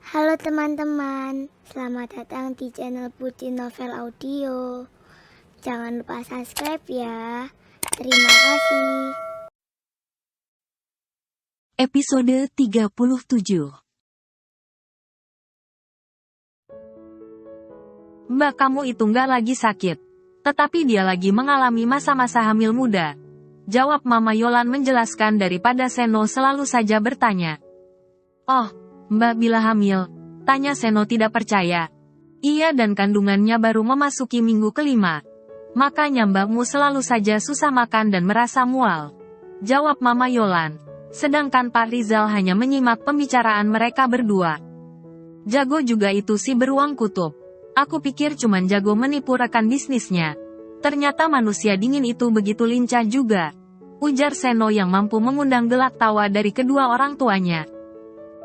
Halo teman-teman, selamat datang di channel Putri Novel Audio. Jangan lupa subscribe ya. Terima kasih. Episode 37. Mbak, kamu itu nggak lagi sakit. Tetapi dia lagi mengalami masa-masa hamil muda. Jawab Mama Yolan menjelaskan daripada Seno selalu saja bertanya. Oh, Mbak bila hamil? Tanya Seno tidak percaya. Iya, dan kandungannya baru memasuki minggu kelima. Makanya mbakmu selalu saja susah makan dan merasa mual. Jawab Mama Yolan. Sedangkan Pak Rizal hanya menyimak pembicaraan mereka berdua. Jago juga itu si beruang kutub. Aku pikir cuman jago menipu rekan bisnisnya. Ternyata manusia dingin itu begitu lincah juga. Ujar Seno yang mampu mengundang gelak tawa dari kedua orang tuanya.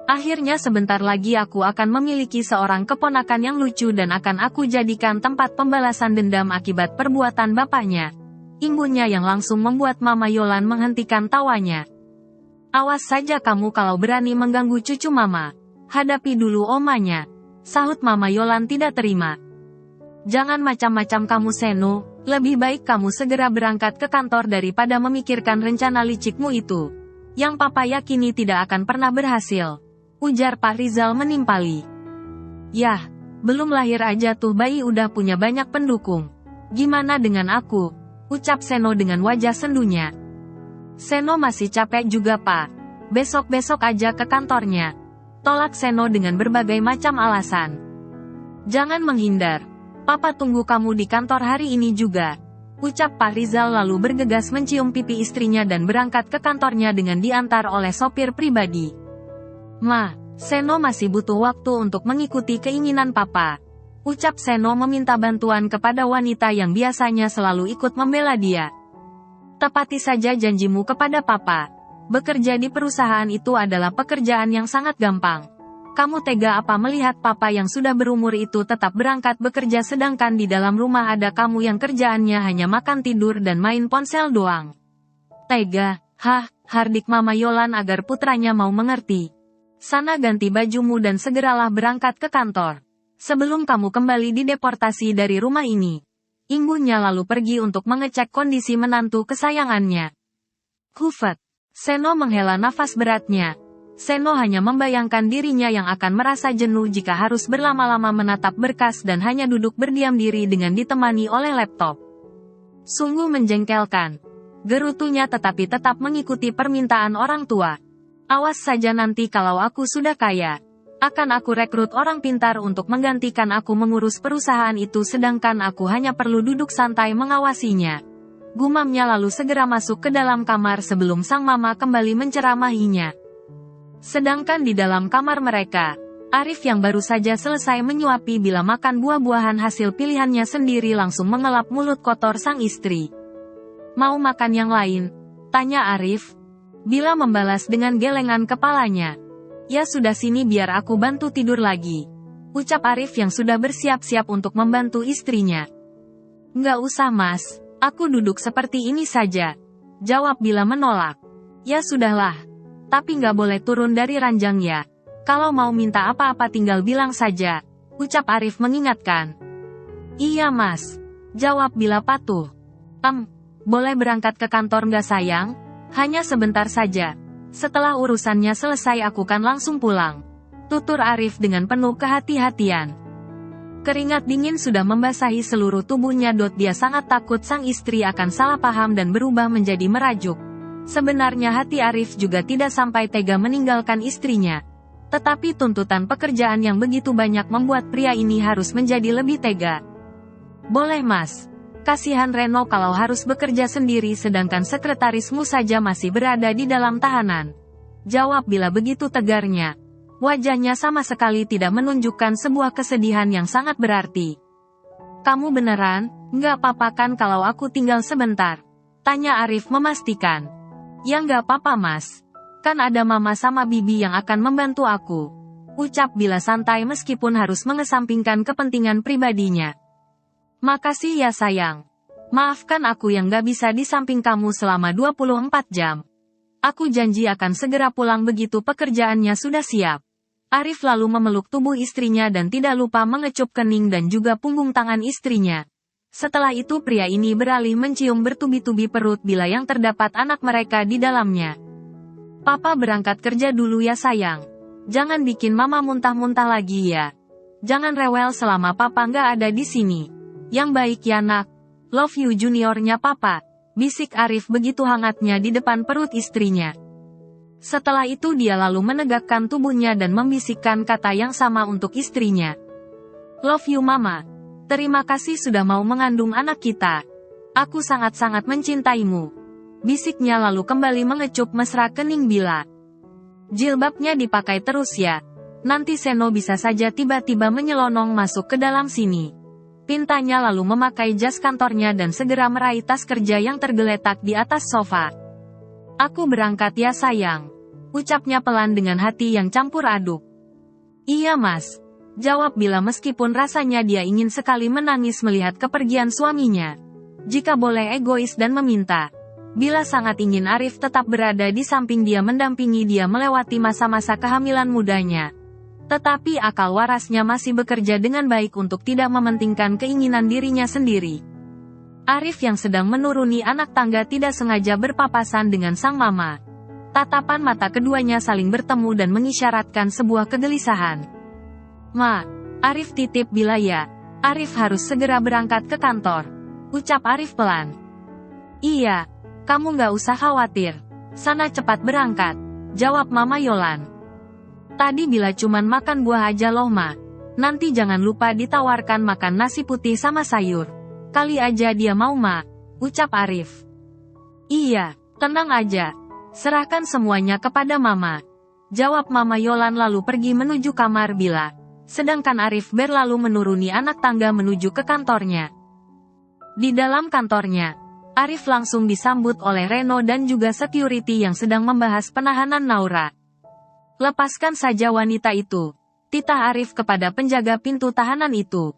Akhirnya sebentar lagi aku akan memiliki seorang keponakan yang lucu dan akan aku jadikan tempat pembalasan dendam akibat perbuatan bapaknya. Imbunya yang langsung membuat Mama Yolan menghentikan tawanya. Awas saja kamu kalau berani mengganggu cucu Mama. Hadapi dulu omanya. Sahut Mama Yolan tidak terima. Jangan macam-macam kamu Seno, lebih baik kamu segera berangkat ke kantor daripada memikirkan rencana licikmu itu. Yang Papa yakini tidak akan pernah berhasil. Ujar Pak Rizal menimpali. Yah, belum lahir aja tuh bayi udah punya banyak pendukung. Gimana dengan aku? Ucap Seno dengan wajah sendunya. Seno masih capek juga Pak. Besok-besok aja ke kantornya. Tolak Seno dengan berbagai macam alasan. Jangan menghindar. Papa tunggu kamu di kantor hari ini juga. Ucap Pak Rizal lalu bergegas mencium pipi istrinya dan berangkat ke kantornya dengan diantar oleh sopir pribadi. Ma, Seno masih butuh waktu untuk mengikuti keinginan Papa. Ucap Seno meminta bantuan kepada wanita yang biasanya selalu ikut membela dia. Tepati saja janjimu kepada Papa. Bekerja di perusahaan itu adalah pekerjaan yang sangat gampang. Kamu tega apa melihat Papa yang sudah berumur itu tetap berangkat bekerja sedangkan di dalam rumah ada kamu yang kerjaannya hanya makan tidur dan main ponsel doang? Tega, hardik Mama Yolan agar putranya mau mengerti. Sana ganti bajumu dan segeralah berangkat ke kantor. Sebelum kamu kembali dideportasi dari rumah ini. Imbunya lalu pergi untuk mengecek kondisi menantu kesayangannya. Hufat. Seno menghela nafas beratnya. Seno hanya membayangkan dirinya yang akan merasa jenuh jika harus berlama-lama menatap berkas dan hanya duduk berdiam diri dengan ditemani oleh laptop. Sungguh menjengkelkan. Gerutunya tetapi tetap mengikuti permintaan orang tua. Awas saja nanti kalau aku sudah kaya. Akan aku rekrut orang pintar untuk menggantikan aku mengurus perusahaan itu sedangkan aku hanya perlu duduk santai mengawasinya. Gumamnya lalu segera masuk ke dalam kamar sebelum sang mama kembali menceramahinya. Sedangkan di dalam kamar mereka, Arif yang baru saja selesai menyuapi bila makan buah-buahan hasil pilihannya sendiri langsung mengelap mulut kotor sang istri. Mau makan yang lain? Tanya Arif. Bila membalas dengan gelengan kepalanya. Ya sudah sini biar aku bantu tidur lagi. Ucap Arif yang sudah bersiap-siap untuk membantu istrinya. Nggak usah mas, aku duduk seperti ini saja. Jawab Bila menolak. Ya sudahlah. Tapi nggak boleh turun dari ranjang ya. Kalau mau minta apa-apa tinggal bilang saja. Ucap Arif mengingatkan. Iya mas. Jawab Bila patuh. Boleh berangkat ke kantor nggak sayang? Hanya sebentar saja. Setelah urusannya selesai aku kan langsung pulang. Tutur Arif dengan penuh kehati-hatian. Keringat dingin sudah membasahi seluruh tubuhnya. Dia sangat takut sang istri akan salah paham dan berubah menjadi merajuk. Sebenarnya hati Arif juga tidak sampai tega meninggalkan istrinya. Tetapi tuntutan pekerjaan yang begitu banyak membuat pria ini harus menjadi lebih tega. Boleh mas. Kasihan Reno kalau harus bekerja sendiri sedangkan sekretarismu saja masih berada di dalam tahanan. Jawab Bila begitu tegarnya. Wajahnya sama sekali tidak menunjukkan sebuah kesedihan yang sangat berarti. Kamu beneran, nggak apa-apa kan kalau aku tinggal sebentar? Tanya Arif memastikan. Ya nggak apa-apa mas. Kan ada mama sama bibi yang akan membantu aku. Ucap Bila santai meskipun harus mengesampingkan kepentingan pribadinya. Makasih ya sayang. Maafkan aku yang gak bisa di samping kamu selama 24 jam. Aku janji akan segera pulang begitu pekerjaannya sudah siap. Arif lalu memeluk tubuh istrinya dan tidak lupa mengecup kening dan juga punggung tangan istrinya. Setelah itu pria ini beralih mencium bertubi-tubi perut bila yang terdapat anak mereka di dalamnya. Papa berangkat kerja dulu ya sayang. Jangan bikin mama muntah-muntah lagi ya. Jangan rewel selama papa nggak ada di sini. Yang baik ya nak. Love you juniornya papa. Bisik Arif begitu hangatnya di depan perut istrinya. Setelah itu dia lalu menegakkan tubuhnya dan membisikkan kata yang sama untuk istrinya. Love you mama. Terima kasih sudah mau mengandung anak kita. Aku sangat-sangat mencintaimu. Bisiknya lalu kembali mengecup mesra kening Bila. Jilbabnya dipakai terus ya. Nanti Seno bisa saja tiba-tiba menyelonong masuk ke dalam sini. Pintanya lalu memakai jas kantornya dan segera meraih tas kerja yang tergeletak di atas sofa. Aku berangkat ya sayang. Ucapnya pelan dengan hati yang campur aduk. Iya mas. Jawab Bila meskipun rasanya dia ingin sekali menangis melihat kepergian suaminya. Jika boleh egois dan meminta. Bila sangat ingin Arif tetap berada di samping dia mendampingi dia melewati masa-masa kehamilan mudanya. Tetapi akal warasnya masih bekerja dengan baik untuk tidak mementingkan keinginan dirinya sendiri. Arif yang sedang menuruni anak tangga tidak sengaja berpapasan dengan sang mama. Tatapan mata keduanya saling bertemu dan mengisyaratkan sebuah kegelisahan. Ma, Arif titip Bila ya. Arif harus segera berangkat ke kantor. Ucap Arif pelan. Iya, kamu nggak usah khawatir. Sana cepat berangkat. Jawab Mama Yolan. Tadi Bila cuman makan buah aja loh ma. Nanti jangan lupa ditawarkan makan nasi putih sama sayur. Kali aja dia mau ma. Ucap Arif. Iya, tenang aja. Serahkan semuanya kepada mama. Jawab Mama Yolan lalu pergi menuju kamar Bila. Sedangkan Arif berlalu menuruni anak tangga menuju ke kantornya. Di dalam kantornya, Arif langsung disambut oleh Reno dan juga security yang sedang membahas penahanan Naura. Lepaskan saja wanita itu. Titah Arif kepada penjaga pintu tahanan itu.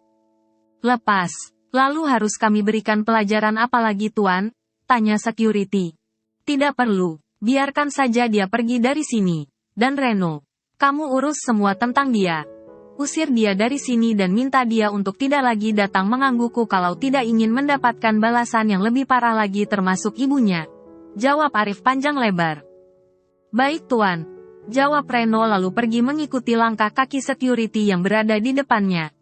Lepas. Lalu harus kami berikan pelajaran apa lagi tuan? Tanya security. Tidak perlu. Biarkan saja dia pergi dari sini. Dan Reno, kamu urus semua tentang dia. Usir dia dari sini dan minta dia untuk tidak lagi datang menggangguku kalau tidak ingin mendapatkan balasan yang lebih parah lagi termasuk ibunya. Jawab Arif panjang lebar. Baik tuan. Jawab Reno lalu pergi mengikuti langkah kaki security yang berada di depannya.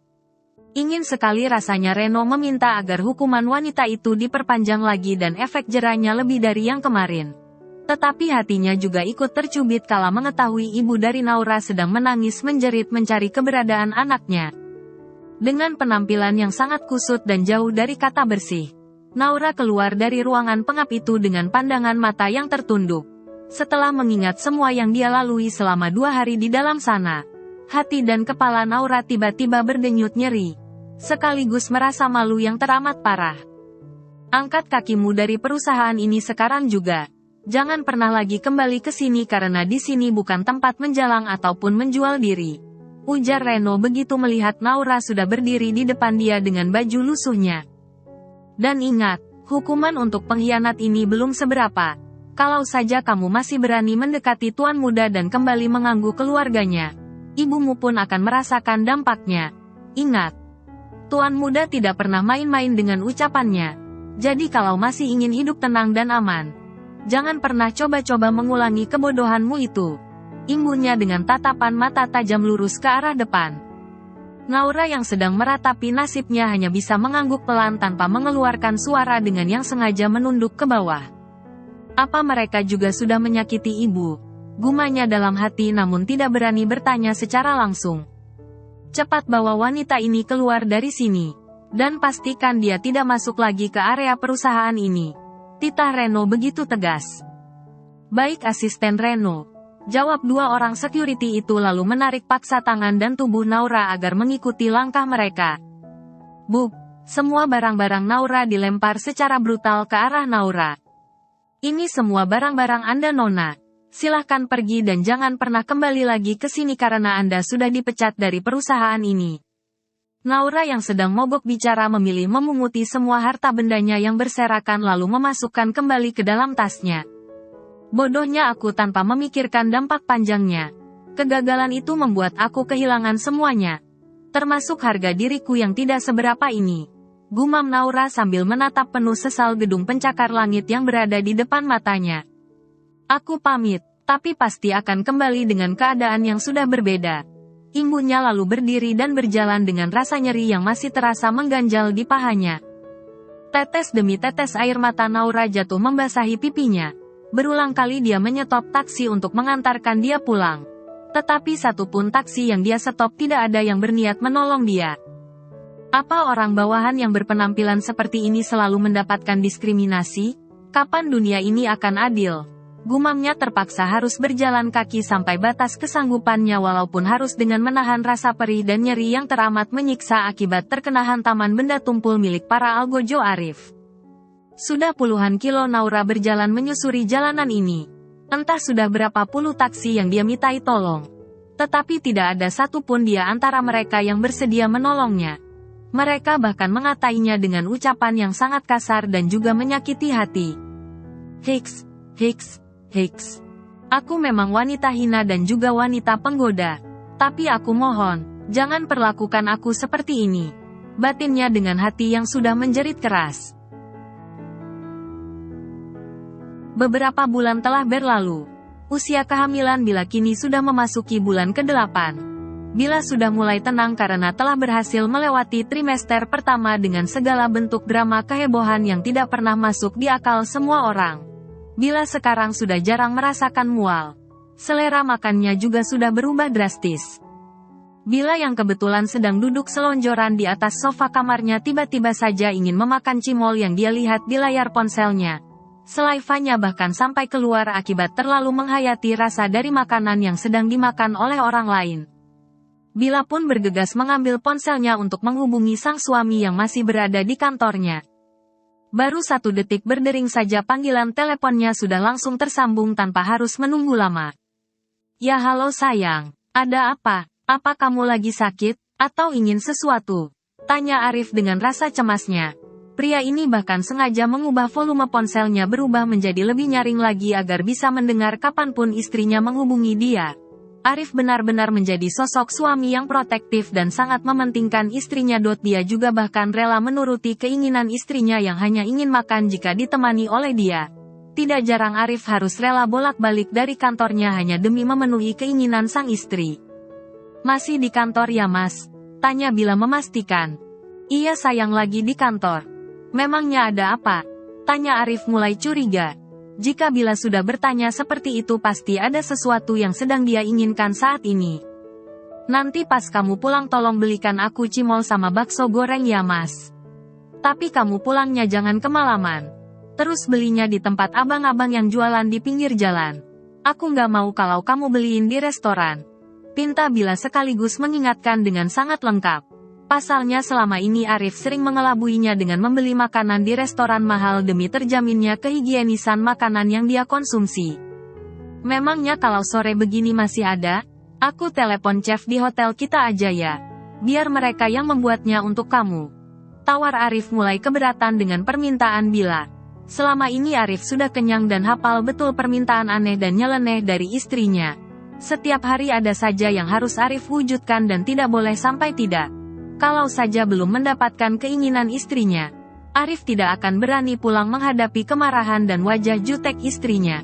Ingin sekali rasanya Reno meminta agar hukuman wanita itu diperpanjang lagi dan efek jerahnya lebih dari yang kemarin. Tetapi hatinya juga ikut tercubit kala mengetahui ibu dari Naura sedang menangis menjerit mencari keberadaan anaknya. Dengan penampilan yang sangat kusut dan jauh dari kata bersih, Naura keluar dari ruangan pengap itu dengan pandangan mata yang tertunduk. Setelah mengingat semua yang dia lalui selama 2 hari di dalam sana, hati dan kepala Naura tiba-tiba berdenyut nyeri. Sekaligus merasa malu yang teramat parah. Angkat kakimu dari perusahaan ini sekarang juga. Jangan pernah lagi kembali ke sini karena di sini bukan tempat menjalang ataupun menjual diri. Ujar Reno begitu melihat Naura sudah berdiri di depan dia dengan baju lusuhnya. Dan ingat, hukuman untuk pengkhianat ini belum seberapa. Kalau saja kamu masih berani mendekati tuan muda dan kembali mengganggu keluarganya, ibumu pun akan merasakan dampaknya. Ingat, tuan muda tidak pernah main-main dengan ucapannya. Jadi kalau masih ingin hidup tenang dan aman, jangan pernah coba-coba mengulangi kebodohanmu itu. Imbunya dengan tatapan mata tajam lurus ke arah depan. Naura yang sedang meratapi nasibnya hanya bisa mengangguk pelan tanpa mengeluarkan suara dengan yang sengaja menunduk ke bawah. Apa mereka juga sudah menyakiti ibu? Gumanya dalam hati namun tidak berani bertanya secara langsung. Cepat bawa wanita ini keluar dari sini. Dan pastikan dia tidak masuk lagi ke area perusahaan ini. Titah Reno begitu tegas. Baik asisten Reno. Jawab 2 orang security itu lalu menarik paksa tangan dan tubuh Naura agar mengikuti langkah mereka. Buk, semua barang-barang Naura dilempar secara brutal ke arah Naura. Ini semua barang-barang Anda Nona. Silahkan pergi dan jangan pernah kembali lagi ke sini karena Anda sudah dipecat dari perusahaan ini. Naura yang sedang mogok bicara memilih memunguti semua harta bendanya yang berserakan lalu memasukkan kembali ke dalam tasnya. Bodohnya aku tanpa memikirkan dampak panjangnya. Kegagalan itu membuat aku kehilangan semuanya. Termasuk harga diriku yang tidak seberapa ini. Gumam Naura sambil menatap penuh sesal gedung pencakar langit yang berada di depan matanya. Aku pamit, tapi pasti akan kembali dengan keadaan yang sudah berbeda. Imbunya lalu berdiri dan berjalan dengan rasa nyeri yang masih terasa mengganjal di pahanya. Tetes demi tetes air mata Naura jatuh membasahi pipinya. Berulang kali dia menyetop taksi untuk mengantarkan dia pulang. Tetapi satu pun taksi yang dia stop tidak ada yang berniat menolong dia. Apa orang bawahan yang berpenampilan seperti ini selalu mendapatkan diskriminasi? Kapan dunia ini akan adil? Gumamnya terpaksa harus berjalan kaki sampai batas kesanggupannya walaupun harus dengan menahan rasa perih dan nyeri yang teramat menyiksa akibat terkena hantaman benda tumpul milik para algojo Arif. Sudah puluhan kilo Naura berjalan menyusuri jalanan ini. Entah sudah berapa puluh taksi yang dia mintai tolong. Tetapi tidak ada satupun dia antara mereka yang bersedia menolongnya. Mereka bahkan mengatainya dengan ucapan yang sangat kasar dan juga menyakiti hati. Hiks, hiks, hiks. Aku memang wanita hina dan juga wanita penggoda. Tapi aku mohon, jangan perlakukan aku seperti ini. Batinnya dengan hati yang sudah menjerit keras. Beberapa bulan telah berlalu. Usia kehamilan Bila kini sudah memasuki bulan ke-8. Bila sudah mulai tenang karena telah berhasil melewati trimester pertama dengan segala bentuk drama kehebohan yang tidak pernah masuk di akal semua orang. Bila sekarang sudah jarang merasakan mual. Selera makannya juga sudah berubah drastis. Bila yang kebetulan sedang duduk selonjoran di atas sofa kamarnya tiba-tiba saja ingin memakan cimol yang dia lihat di layar ponselnya. Selaivanya bahkan sampai keluar akibat terlalu menghayati rasa dari makanan yang sedang dimakan oleh orang lain. Bila pun bergegas mengambil ponselnya untuk menghubungi sang suami yang masih berada di kantornya. Baru 1 detik berdering saja panggilan teleponnya sudah langsung tersambung tanpa harus menunggu lama. Ya halo sayang, ada apa? Apa kamu lagi sakit, atau ingin sesuatu? Tanya Arif dengan rasa cemasnya. Pria ini bahkan sengaja mengubah volume ponselnya berubah menjadi lebih nyaring lagi agar bisa mendengar kapanpun istrinya menghubungi dia. Arif benar-benar menjadi sosok suami yang protektif dan sangat mementingkan istrinya. Dia juga bahkan rela menuruti keinginan istrinya yang hanya ingin makan jika ditemani oleh dia. Tidak jarang Arif harus rela bolak-balik dari kantornya hanya demi memenuhi keinginan sang istri. Masih di kantor ya mas? Tanya Bila memastikan. Iya sayang lagi di kantor. Memangnya ada apa? Tanya Arif mulai curiga. Jika Bila sudah bertanya seperti itu pasti ada sesuatu yang sedang dia inginkan saat ini. Nanti pas kamu pulang tolong belikan aku cimol sama bakso goreng ya mas. Tapi kamu pulangnya jangan kemalaman. Terus belinya di tempat abang-abang yang jualan di pinggir jalan. Aku nggak mau kalau kamu beliin di restoran. Pinta Bila sekaligus mengingatkan dengan sangat lengkap. Pasalnya selama ini Arif sering mengelabuinya dengan membeli makanan di restoran mahal demi terjaminnya kehigienisan makanan yang dia konsumsi. Memangnya kalau sore begini masih ada? Aku telepon chef di hotel kita aja ya. Biar mereka yang membuatnya untuk kamu. Tawar Arif mulai keberatan dengan permintaan Bila. Selama ini Arif sudah kenyang dan hafal betul permintaan aneh dan nyeleneh dari istrinya. Setiap hari ada saja yang harus Arif wujudkan dan tidak boleh sampai tidak. Kalau saja belum mendapatkan keinginan istrinya, Arif tidak akan berani pulang menghadapi kemarahan dan wajah jutek istrinya.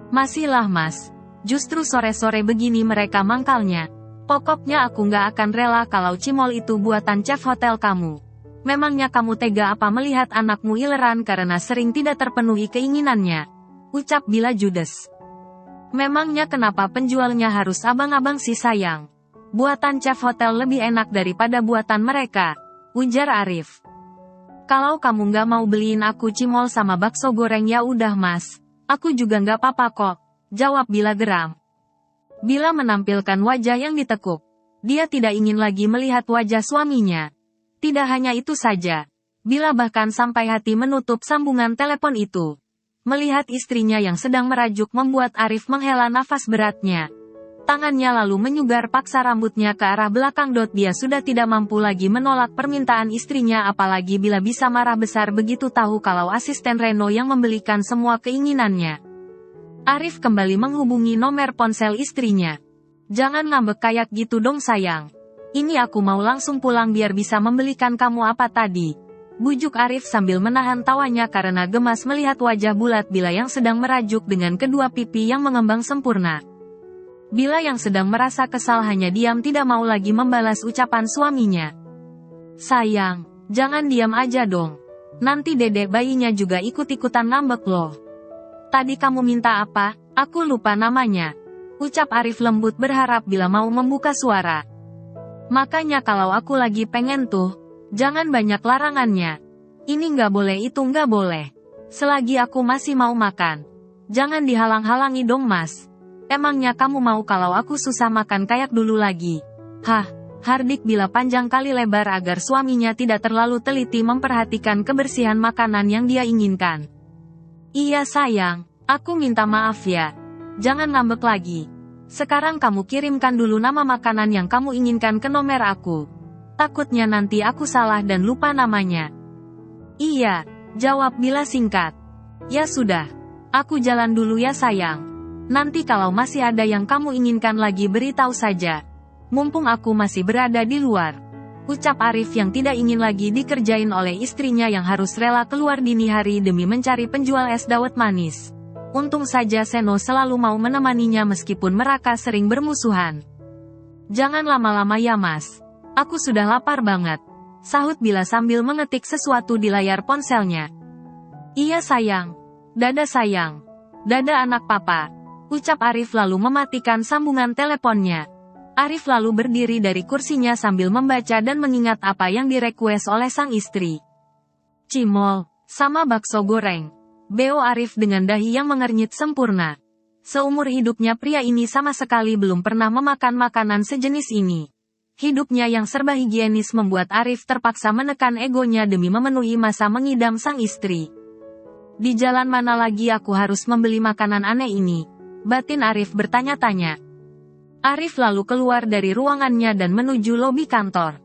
Masihlah mas, justru sore-sore begini mereka mangkalnya. Pokoknya aku nggak akan rela kalau cimol itu buatan chef hotel kamu. Memangnya kamu tega apa melihat anakmu ileran karena sering tidak terpenuhi keinginannya? Ucap Bila judes. Memangnya kenapa penjualnya harus abang-abang sih sayang? Buatan chef hotel lebih enak daripada buatan mereka, ujar Arif. Kalau kamu nggak mau beliin aku cimol sama bakso goreng ya udah mas, aku juga nggak apa-apa kok, jawab Bila geram. Bila menampilkan wajah yang ditekuk. Dia tidak ingin lagi melihat wajah suaminya. Tidak hanya itu saja, Bila bahkan sampai hati menutup sambungan telepon itu. Melihat istrinya yang sedang merajuk membuat Arif menghela nafas beratnya. Tangannya lalu menyugar paksa rambutnya ke arah belakang. Dia sudah tidak mampu lagi menolak permintaan istrinya apalagi bila bisa marah besar begitu tahu kalau asisten Reno yang membelikan semua keinginannya. Arif kembali menghubungi nomor ponsel istrinya. Jangan ngambek kayak gitu dong sayang. Ini aku mau langsung pulang biar bisa membelikan kamu apa tadi. Bujuk Arif sambil menahan tawanya karena gemas melihat wajah bulat Bila yang sedang merajuk dengan kedua pipi yang mengembang sempurna. Bila yang sedang merasa kesal hanya diam tidak mau lagi membalas ucapan suaminya. Sayang, jangan diam aja dong. Nanti dedek bayinya juga ikut-ikutan ngambek loh. Tadi kamu minta apa? Aku lupa namanya. Ucap Arif lembut berharap Bila mau membuka suara. Makanya kalau aku lagi pengen tuh, jangan banyak larangannya. Ini nggak boleh itu nggak boleh. Selagi aku masih mau makan. Jangan dihalang-halangi dong mas. Emangnya kamu mau kalau aku susah makan kayak dulu lagi? Hah, Hardik Bila panjang kali lebar agar suaminya tidak terlalu teliti memperhatikan kebersihan makanan yang dia inginkan. Iya sayang, aku minta maaf ya. Jangan ngambek lagi. Sekarang kamu kirimkan dulu nama makanan yang kamu inginkan ke nomor aku. Takutnya nanti aku salah dan lupa namanya. Iya, jawab Bila singkat. Ya sudah, aku jalan dulu ya sayang. Nanti kalau masih ada yang kamu inginkan lagi beritahu saja. Mumpung aku masih berada di luar. Ucap Arif yang tidak ingin lagi dikerjain oleh istrinya yang harus rela keluar dini hari demi mencari penjual es dawet manis. Untung saja Seno selalu mau menemaninya meskipun mereka sering bermusuhan. Jangan lama-lama ya mas. Aku sudah lapar banget. Sahut Bila sambil mengetik sesuatu di layar ponselnya. Iya sayang. Dadah sayang. Dadah anak papa. Ucap Arif lalu mematikan sambungan teleponnya. Arif lalu berdiri dari kursinya sambil membaca dan mengingat apa yang direquest oleh sang istri. Cimol, sama bakso goreng. Beo Arif dengan dahi yang mengernyit sempurna. Seumur hidupnya pria ini sama sekali belum pernah memakan makanan sejenis ini. Hidupnya yang serba higienis membuat Arif terpaksa menekan egonya demi memenuhi masa mengidam sang istri. Di jalan mana lagi aku harus membeli makanan aneh ini? Batin Arif bertanya-tanya. Arif lalu keluar dari ruangannya dan menuju lobi kantor.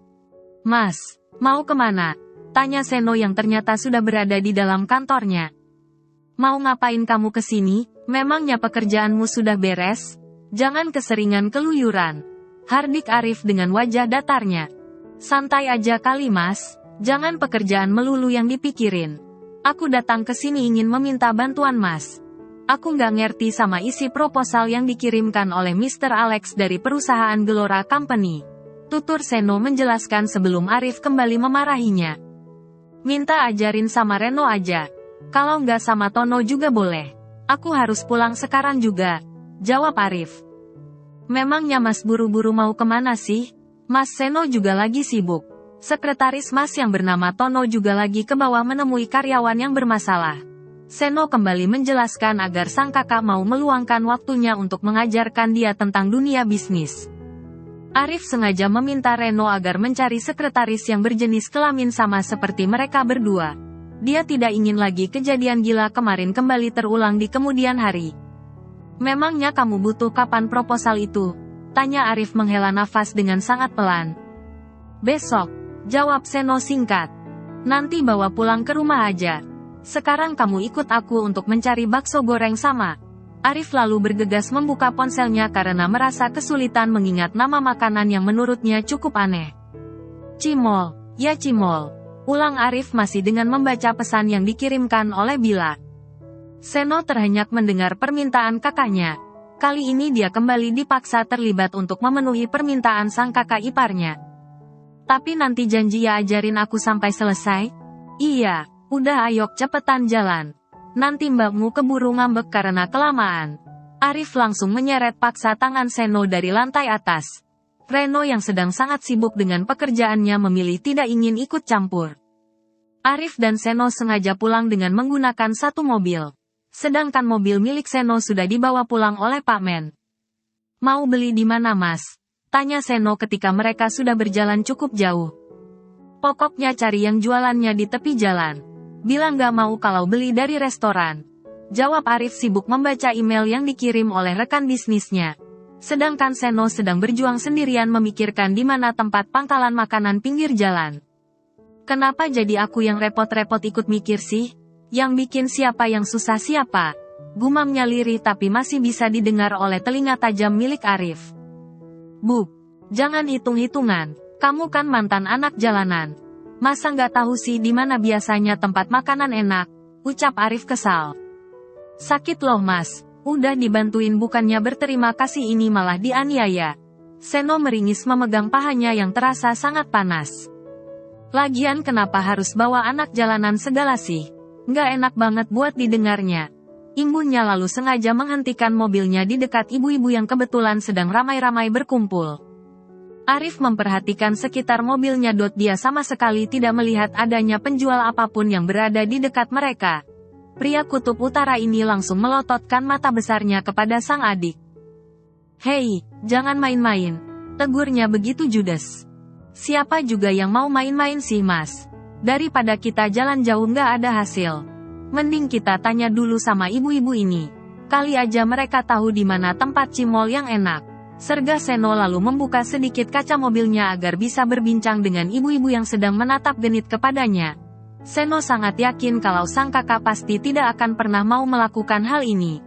Mas, mau kemana? Tanya Seno yang ternyata sudah berada di dalam kantornya. Mau ngapain kamu kesini? Memangnya pekerjaanmu sudah beres? Jangan keseringan keluyuran. Hardik Arif dengan wajah datarnya. Santai aja kali mas, jangan pekerjaan melulu yang dipikirin. Aku datang ke sini ingin meminta bantuan mas. Aku nggak ngerti sama isi proposal yang dikirimkan oleh Mr. Alex dari perusahaan Gelora Company. Tutur Seno menjelaskan sebelum Arif kembali memarahinya. Minta ajarin sama Reno aja. Kalau nggak sama Tono juga boleh. Aku harus pulang sekarang juga. Jawab Arif. Memangnya mas buru-buru mau kemana sih? Mas Seno juga lagi sibuk. Sekretaris mas yang bernama Tono juga lagi ke bawah menemui karyawan yang bermasalah. Seno kembali menjelaskan agar sang kakak mau meluangkan waktunya untuk mengajarkan dia tentang dunia bisnis. Arif sengaja meminta Reno agar mencari sekretaris yang berjenis kelamin sama seperti mereka berdua. Dia tidak ingin lagi kejadian gila kemarin kembali terulang di kemudian hari. Memangnya kamu butuh kapan proposal itu? Tanya Arif menghela nafas dengan sangat pelan. Besok, jawab Seno singkat. Nanti bawa pulang ke rumah aja. Sekarang kamu ikut aku untuk mencari bakso goreng sama. Arif lalu bergegas membuka ponselnya karena merasa kesulitan mengingat nama makanan yang menurutnya cukup aneh. Cimol, ya cimol. Ulang Arif masih dengan membaca pesan yang dikirimkan oleh Bila. Seno terhenyak mendengar permintaan kakaknya. Kali ini dia kembali dipaksa terlibat untuk memenuhi permintaan sang kakak iparnya. Tapi nanti janji ya ajarin aku sampai selesai? Iya. Udah ayo cepetan jalan. Nanti mbakmu keburu ngambek karena kelamaan. Arif langsung menyeret paksa tangan Seno dari lantai atas. Reno yang sedang sangat sibuk dengan pekerjaannya memilih tidak ingin ikut campur. Arif dan Seno sengaja pulang dengan menggunakan satu mobil. Sedangkan mobil milik Seno sudah dibawa pulang oleh Pak Men. Mau beli di mana mas? Tanya Seno ketika mereka sudah berjalan cukup jauh. Pokoknya cari yang jualannya di tepi jalan. Bilang gak mau kalau beli dari restoran. Jawab Arif sibuk membaca email yang dikirim oleh rekan bisnisnya. Sedangkan Seno sedang berjuang sendirian memikirkan di mana tempat pangkalan makanan pinggir jalan. Kenapa jadi aku yang repot-repot ikut mikir sih? Yang bikin siapa yang susah siapa? Gumamnya lirih tapi masih bisa didengar oleh telinga tajam milik Arif. Bu, jangan hitung-hitungan. Kamu kan mantan anak jalanan. Masa nggak tahu sih di mana biasanya tempat makanan enak? Ucap Arif kesal. Sakit loh mas, udah dibantuin bukannya berterima kasih ini malah dianiaya. Seno meringis memegang pahanya yang terasa sangat panas. Lagian kenapa harus bawa anak jalanan segala sih? Nggak enak banget buat didengarnya. Imbunnya lalu sengaja menghentikan mobilnya di dekat ibu-ibu yang kebetulan sedang ramai-ramai berkumpul. Arif memperhatikan sekitar mobilnya. Dia sama sekali tidak melihat adanya penjual apapun yang berada di dekat mereka. Pria kutub utara ini langsung melototkan mata besarnya kepada sang adik. Hei, jangan main-main, tegurnya begitu judes. Siapa juga yang mau main-main sih mas? Daripada kita jalan jauh nggak ada hasil. Mending kita tanya dulu sama ibu-ibu ini. Kali aja mereka tahu di mana tempat cimol yang enak. Sergah Seno lalu membuka sedikit kaca mobilnya agar bisa berbincang dengan ibu-ibu yang sedang menatap genit kepadanya. Seno sangat yakin kalau sang kakak pasti tidak akan pernah mau melakukan hal ini.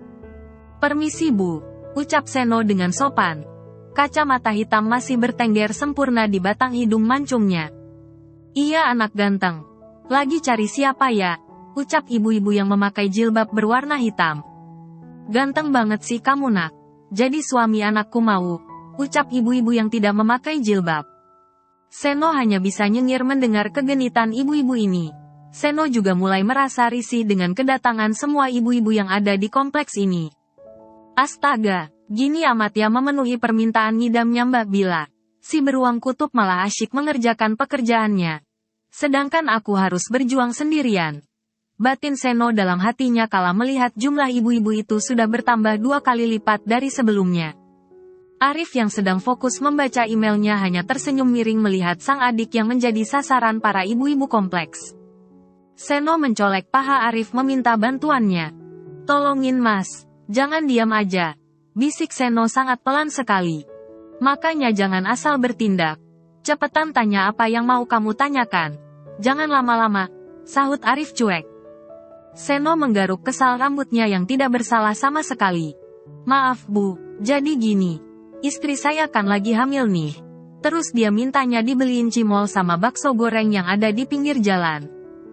Permisi bu, ucap Seno dengan sopan. Kacamata hitam masih bertengger sempurna di batang hidung mancungnya. Iya anak ganteng. Lagi cari siapa ya? Ucap ibu-ibu yang memakai jilbab berwarna hitam. Ganteng banget sih kamu nak. Jadi suami anakku mau, ucap ibu-ibu yang tidak memakai jilbab. Seno hanya bisa nyengir mendengar kegenitan ibu-ibu ini. Seno juga mulai merasa risih dengan kedatangan semua ibu-ibu yang ada di kompleks ini. Astaga, gini amat ya memenuhi permintaan ngidamnya Mbak Bila. Si beruang kutub malah asyik mengerjakan pekerjaannya. Sedangkan aku harus berjuang sendirian. Batin Seno dalam hatinya kala melihat jumlah ibu-ibu itu sudah bertambah 2 kali lipat dari sebelumnya. Arif yang sedang fokus membaca emailnya hanya tersenyum miring melihat sang adik yang menjadi sasaran para ibu-ibu kompleks. Seno mencolek paha Arif meminta bantuannya. Tolongin mas, jangan diam aja. Bisik Seno sangat pelan sekali. Makanya jangan asal bertindak. Cepetan tanya apa yang mau kamu tanyakan. Jangan lama-lama, sahut Arif cuek. Seno menggaruk kesal rambutnya yang tidak bersalah sama sekali. Maaf bu, jadi gini. Istri saya kan lagi hamil nih. Terus dia mintanya dibeliin cimol sama bakso goreng yang ada di pinggir jalan.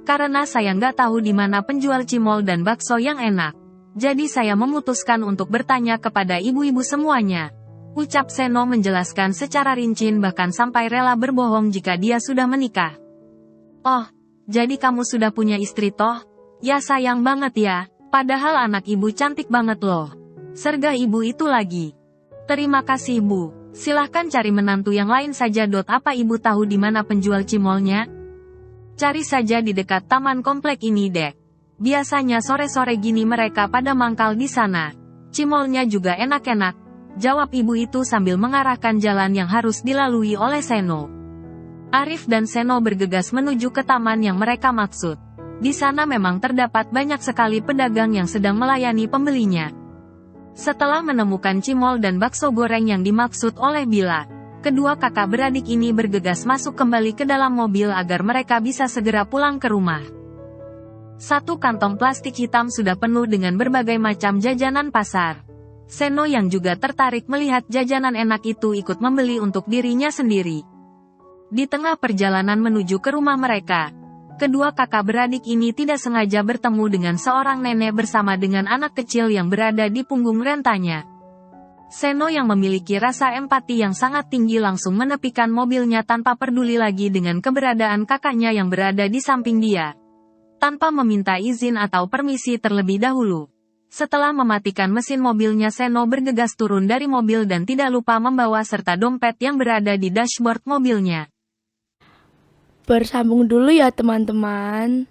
Karena saya nggak tahu di mana penjual cimol dan bakso yang enak. Jadi saya memutuskan untuk bertanya kepada ibu-ibu semuanya. Ucap Seno menjelaskan secara rinci bahkan sampai rela berbohong jika dia sudah menikah. Oh, jadi kamu sudah punya istri toh? Ya sayang banget ya, padahal anak ibu cantik banget loh. Sergah ibu itu lagi. Terima kasih bu, silahkan cari menantu yang lain saja. Apa ibu tahu di mana penjual cimolnya? Cari saja di dekat taman komplek ini dek. Biasanya sore-sore gini mereka pada mangkal di sana. Cimolnya juga enak-enak, jawab ibu itu sambil mengarahkan jalan yang harus dilalui oleh Seno. Arif dan Seno bergegas menuju ke taman yang mereka maksud. Di sana memang terdapat banyak sekali pedagang yang sedang melayani pembelinya. Setelah menemukan cimol dan bakso goreng yang dimaksud oleh Bila, kedua kakak beradik ini bergegas masuk kembali ke dalam mobil agar mereka bisa segera pulang ke rumah. Satu kantong plastik hitam sudah penuh dengan berbagai macam jajanan pasar. Seno yang juga tertarik melihat jajanan enak itu ikut membeli untuk dirinya sendiri. Di tengah perjalanan menuju ke rumah mereka, kedua kakak beradik ini tidak sengaja bertemu dengan seorang nenek bersama dengan anak kecil yang berada di punggung rentanya. Seno yang memiliki rasa empati yang sangat tinggi langsung menepikan mobilnya tanpa peduli lagi dengan keberadaan kakaknya yang berada di samping dia. Tanpa meminta izin atau permisi terlebih dahulu. Setelah mematikan mesin mobilnya, Seno bergegas turun dari mobil dan tidak lupa membawa serta dompet yang berada di dashboard mobilnya. Bersambung dulu ya teman-teman.